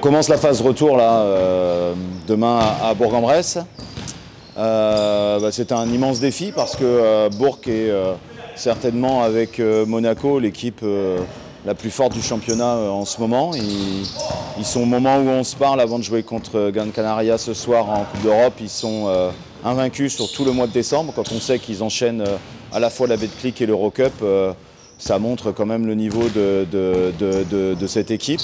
On commence la phase retour là, demain à Bourg-en-Bresse. C'est un immense défi parce que Bourg est certainement avec Monaco l'équipe la plus forte du championnat en ce moment. Ils sont au moment où on se parle avant de jouer contre Gran Canaria ce soir en Coupe d'Europe. Ils sont invaincus sur tout le mois de décembre. Quand on sait qu'ils enchaînent à la fois la Betclic et l'Eurocup, ça montre quand même le niveau de cette équipe.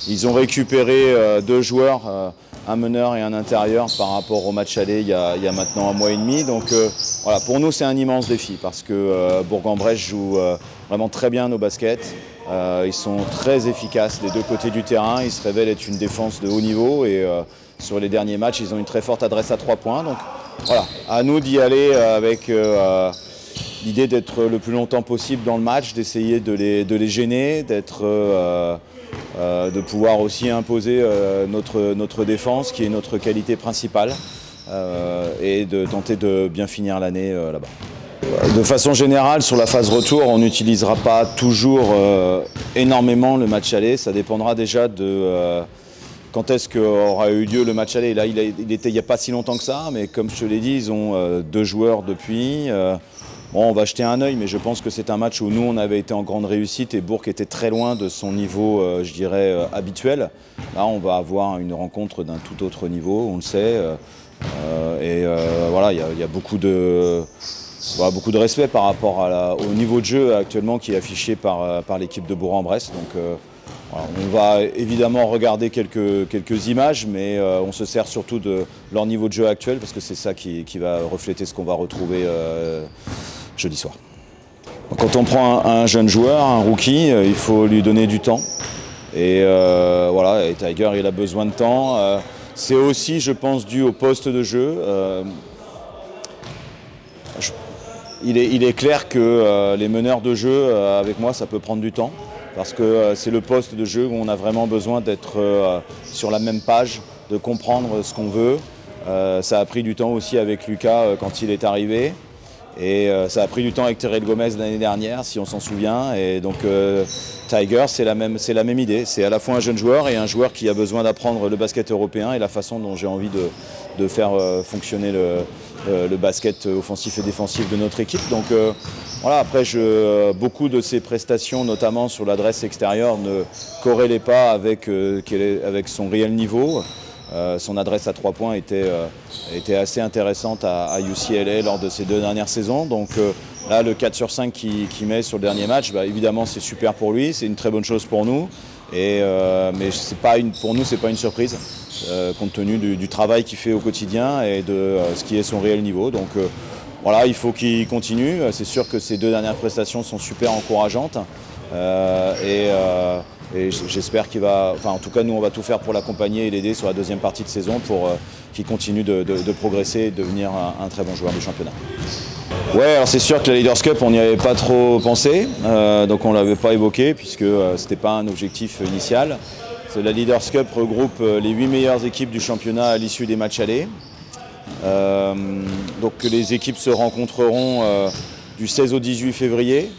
Ils ont récupéré deux joueurs, un meneur et un intérieur par rapport au match aller il y a maintenant un mois et demi. Donc voilà, pour nous c'est un immense défi parce que Bourg-en-Bresse joue vraiment très bien nos baskets. Ils sont très efficaces des deux côtés du terrain. Ils se révèlent être une défense de haut niveau et sur les derniers matchs ils ont une très forte adresse à 3 points. Donc voilà, à nous d'y aller avec l'idée d'être le plus longtemps possible dans le match, d'essayer de les gêner, de pouvoir aussi imposer notre défense qui est notre qualité principale et de tenter de bien finir l'année là-bas. De façon générale, sur la phase retour, on n'utilisera pas toujours énormément le match aller. Ça dépendra déjà de quand est-ce qu'aura eu lieu le match aller. Là, il était il n'y a pas si longtemps que ça, mais comme je te l'ai dit, ils ont deux joueurs depuis. Bon, on va jeter un œil, mais je pense que c'est un match où nous, on avait été en grande réussite et Bourg était très loin de son niveau, je dirais, habituel. Là, on va avoir une rencontre d'un tout autre niveau, on le sait. Voilà, il y a beaucoup de respect par rapport au niveau de jeu actuellement qui est affiché par l'équipe de Bourg-en-Bresse. Donc, voilà, on va évidemment regarder quelques images, mais on se sert surtout de leur niveau de jeu actuel parce que c'est ça qui va refléter ce qu'on va retrouver jeudi soir. Quand on prend un jeune joueur, un rookie, il faut lui donner du temps. Et voilà, et Tiger, il a besoin de temps. C'est aussi, je pense, dû au poste de jeu. Il est clair que les meneurs de jeu, avec moi, ça peut prendre du temps. Parce que c'est le poste de jeu où on a vraiment besoin d'être sur la même page, de comprendre ce qu'on veut. Ça a pris du temps aussi avec Lucas quand il est arrivé. Et ça a pris du temps avec Terrell Gomez l'année dernière, si on s'en souvient. Et donc Tiger, c'est la même idée. C'est à la fois un jeune joueur et un joueur qui a besoin d'apprendre le basket européen et la façon dont j'ai envie de faire fonctionner le basket offensif et défensif de notre équipe. Donc voilà, après beaucoup de ses prestations, notamment sur l'adresse extérieure, ne corrélaient pas avec son réel niveau. Son adresse à 3 points était assez intéressante à UCLA lors de ses 2 dernières saisons. Donc là, le 4 sur 5 qu'il met sur le dernier match, évidemment, c'est super pour lui, c'est une très bonne chose pour nous. Mais pour nous, ce n'est pas une surprise, compte tenu du travail qu'il fait au quotidien et de ce qui est son réel niveau. Donc voilà, il faut qu'il continue. C'est sûr que ces 2 dernières prestations sont super encourageantes. Et j'espère qu'il va, en tout cas nous on va tout faire pour l'accompagner et l'aider sur la deuxième partie de saison pour qu'il continue de progresser et de devenir un très bon joueur du championnat. Ouais, alors c'est sûr que la Leaders Cup on n'y avait pas trop pensé, donc on ne l'avait pas évoqué puisque ce n'était pas un objectif initial. La Leaders Cup regroupe les 8 meilleures équipes du championnat à l'issue des matchs allés. Donc les équipes se rencontreront du 16 au 18 février.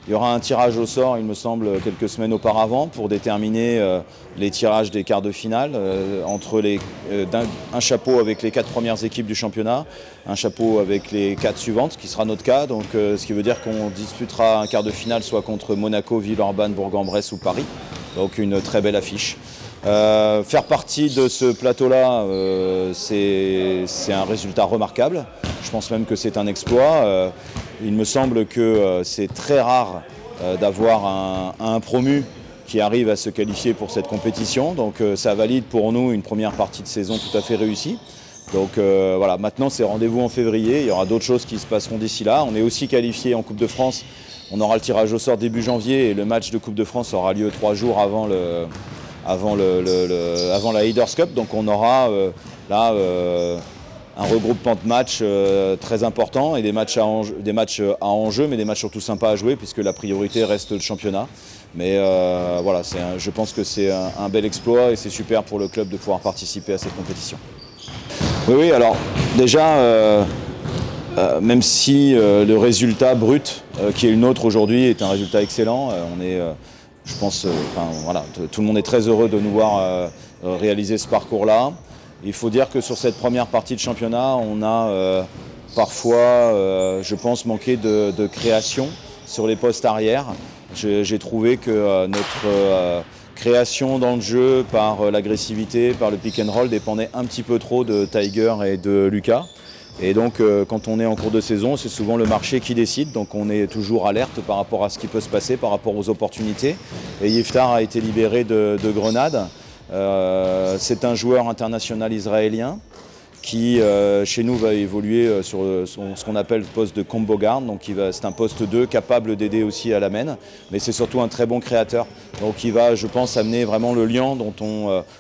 Il y aura un tirage au sort, il me semble, quelques semaines auparavant pour déterminer les tirages des quarts de finale entre un chapeau avec les 4 premières équipes du championnat, un chapeau avec les 4 suivantes, ce qui sera notre cas. Donc, ce qui veut dire qu'on disputera un quart de finale soit contre Monaco, Villeurbanne, Bourg-en-Bresse ou Paris. Donc une très belle affiche. Faire partie de ce plateau-là, c'est un résultat remarquable. Je pense même que c'est un exploit. Il me semble que c'est très rare d'avoir un promu qui arrive à se qualifier pour cette compétition. Donc ça valide pour nous une première partie de saison tout à fait réussie. Donc voilà, maintenant c'est rendez-vous en février. Il y aura d'autres choses qui se passeront d'ici là. On est aussi qualifié en Coupe de France. On aura le tirage au sort début janvier et le match de Coupe de France aura lieu 3 jours avant la Leaders Cup. Donc on aura là un regroupement de matchs très important et des matchs à enjeu, mais des matchs surtout sympas à jouer puisque la priorité reste le championnat. Mais voilà, je pense que c'est un bel exploit et c'est super pour le club de pouvoir participer à cette compétition. Oui, alors déjà, même si le résultat brut qui est le nôtre aujourd'hui est un résultat excellent, je pense, voilà, tout le monde est très heureux de nous voir réaliser ce parcours-là. Il faut dire que sur cette première partie de championnat, on a parfois, je pense, manqué de création sur les postes arrière. J'ai trouvé que notre création dans le jeu par l'agressivité, par le pick and roll dépendait un petit peu trop de Tiger et de Lucas. Et donc quand on est en cours de saison, c'est souvent le marché qui décide, donc on est toujours alerte par rapport à ce qui peut se passer, par rapport aux opportunités. Et Yiftar a été libéré de Grenade. C'est un joueur international israélien qui chez nous va évoluer sur ce qu'on appelle le poste de combo guard, donc c'est un poste 2 capable d'aider aussi à la main, mais c'est surtout un très bon créateur. Donc il va, je pense, amener vraiment le lien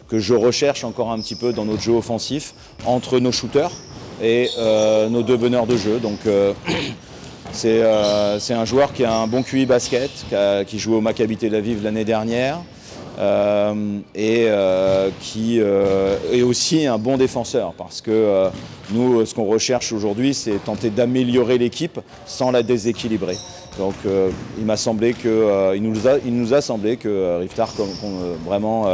que je recherche encore un petit peu dans notre jeu offensif entre nos shooters et nos deux meneurs de jeu. Donc c'est un joueur qui a un bon QI basket, qui joue au Maccabi Tel Aviv l'année dernière et qui est aussi un bon défenseur, parce que nous, ce qu'on recherche aujourd'hui, c'est tenter d'améliorer l'équipe sans la déséquilibrer. Donc il nous a semblé que Yiftar vraiment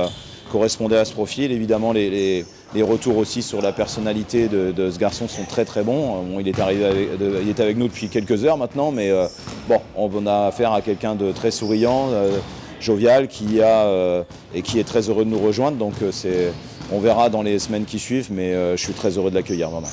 correspondait à ce profil. Évidemment, les retours aussi sur la personnalité de ce garçon sont très très bons. Bon, il est avec nous depuis quelques heures maintenant, mais bon, on a affaire à quelqu'un de très souriant, jovial, qui est très heureux de nous rejoindre. Donc on verra dans les semaines qui suivent, mais je suis très heureux de l'accueillir vraiment.